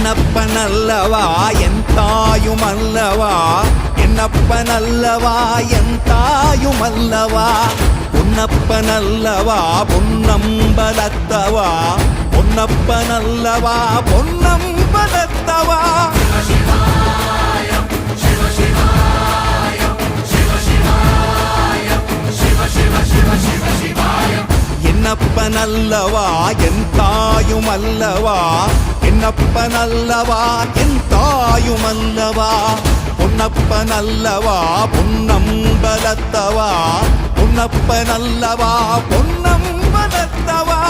என்னப்பனல்லவா என் தாயுமல்லவா, என்னப்பனல்லவா என் தாயுமல்லவா, பொன்னப்பனல்லவா பொன்னம்பலத்தவா, பொன்னப்பனல்லவா பொன்னம்பலத்தவா. என்னப்பனல்லவா என் தாயுமல்லவா, என்னப்பனல்லவா என் தாயுமல்லவா, பொன்னப்பனல்லவா பொன்னம்பலத்தவா, பொன்னப்பனல்லவா பொன்னம்பலத்தவா.